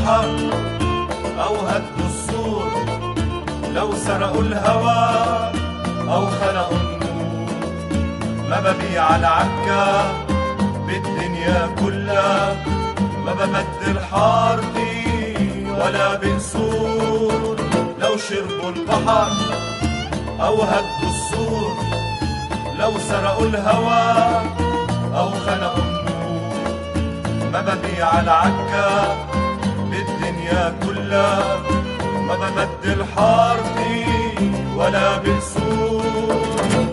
البحر أو هدوا السور، لو سرقوا الهوى أو خلقوا النور، ما ببيع العكا بالدنيا كلها، ما ببدل حارتي ولا بنسور. لو شربوا البحر أو هدوا السور، لو سرقوا الهوى أو خلقوا النور، ما ببيع العكا بالدنيا كلها، ما ببدل حارتي ولا بنسور.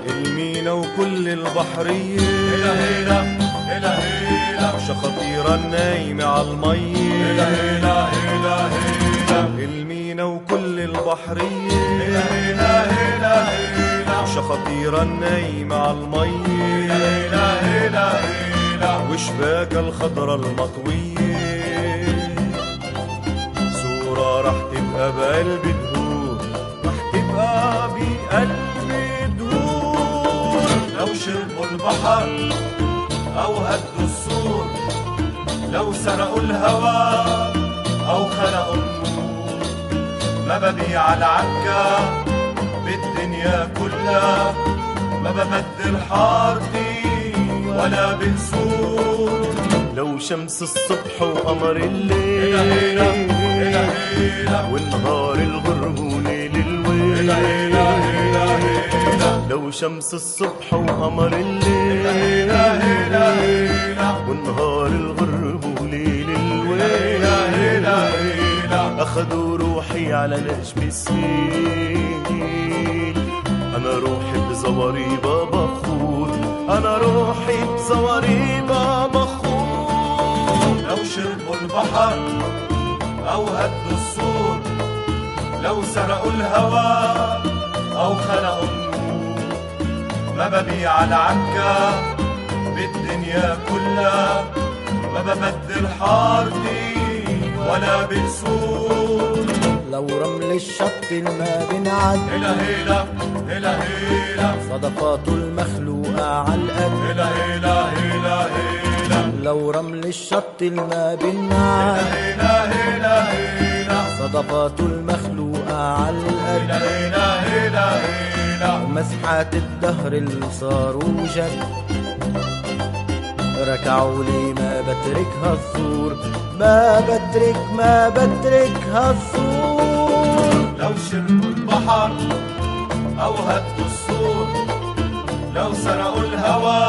المينا وكل البحرية هيلا هيلا هيلا هيلا، شخطيرة النايمة عالمية هيلا هيلا هيلا هيلا، المينا وكل البحرية هيلا هيلا هيلا هيلا، شخطيرة النايمة عالمية هيلا هيلا هيلا، وشباك الخضرة المطوية، صورة رح تبقى بقلبي دهور، رح تبقى بقلبي دهور. لو شربوا البحر أو هدوا السور، لو سرقوا الهوى أو خلقوا النور، ما ببيع العكا بالدنيا كلها، ما ببدل حارتي ولا بنسور. لو شمس الصبح وقمر الليل هيلا هيلا هيلا هيلا، والنهار الغرب وليل الويل، هيلا هيلا هيلا هيلا، لو شمس الصبح وقمر الليل هيلا هيلا هيلا، والنهار الغرب وليل هيلا هيلا الويل، هيلا، أخدوا روحي على نجم السيل، أنا روحي بزواريبة بخور، أنا روحي بزواريبة بخور. لو شربوا البحر أو هدوا السور، لو سرقوا الهوى أو خلقوا النور، ما ببيع العكا بالدنيا كلها، ما ببدل حارتي ولا بنسور. لو رمل الشط ما بنعد، هيلا هيلا هيلا هيلا، صدفاته المخلوقة عالقد، هيلا هيلا هيلا هيلا، لو رمل الشط ما بنعد، هيلا هيلا هيلا، صدفاته المخلوقة عالقد، هيلا هيلا هيلا، ومسحات الدهر اللي صاروا جد، ركعوا لي ما بتركها الثور، ما بتركها الثور. لو شربوا البحر أو هدوا السور، لو سرقوا الهوى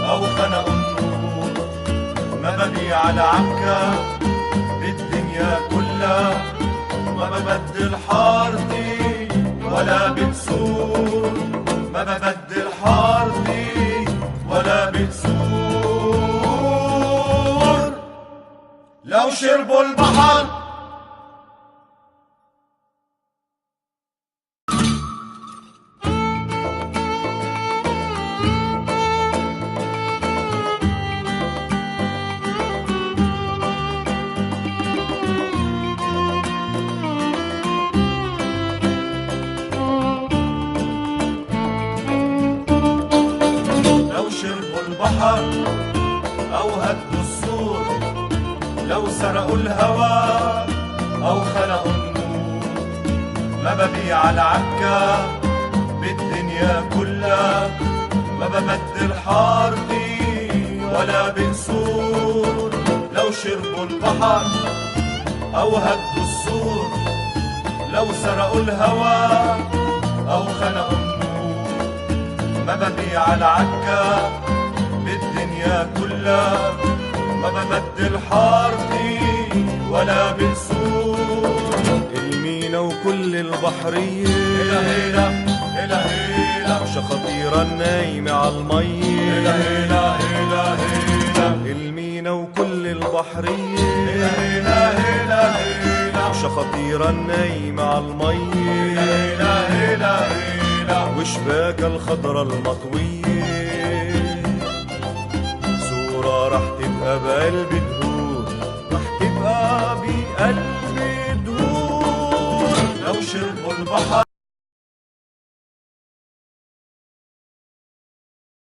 أو خنقوا النور، ما ببيع العكا بالدنيا كلها، ما ببدل حارتي ولا بنسور، ما ببدل حارتي ولا بنسور. لو شربوا البحر أو هدوا السور، لو سرقوا الهوى أو خلقوا النور، ما ببيع العكا بالدنيا كلها، ما ببدل حارتي ولا بنسور. لو شربوا البحر أو هدوا السور، لو سرقوا الهوى أو خلقوا النور، ما ببيع العكا بالدنيا كلها، ما ببدل حارتي ولا بنسور. المينا وكل البحرية هيلا هيلا هيلا هيلا، شخطيرة النايمة عالمية هيلا هيلا هيلا هيلا، المينا وكل البحرية هيلا هيلا هيلا هيلا، شخطيرة النايمة عالمية هيلا هيلا هيلا، وشباك الخضرة المطوية، صورة رح تبقى بقلبي دهور، رح تبقى بقلبي دهور. لو شربوا البحر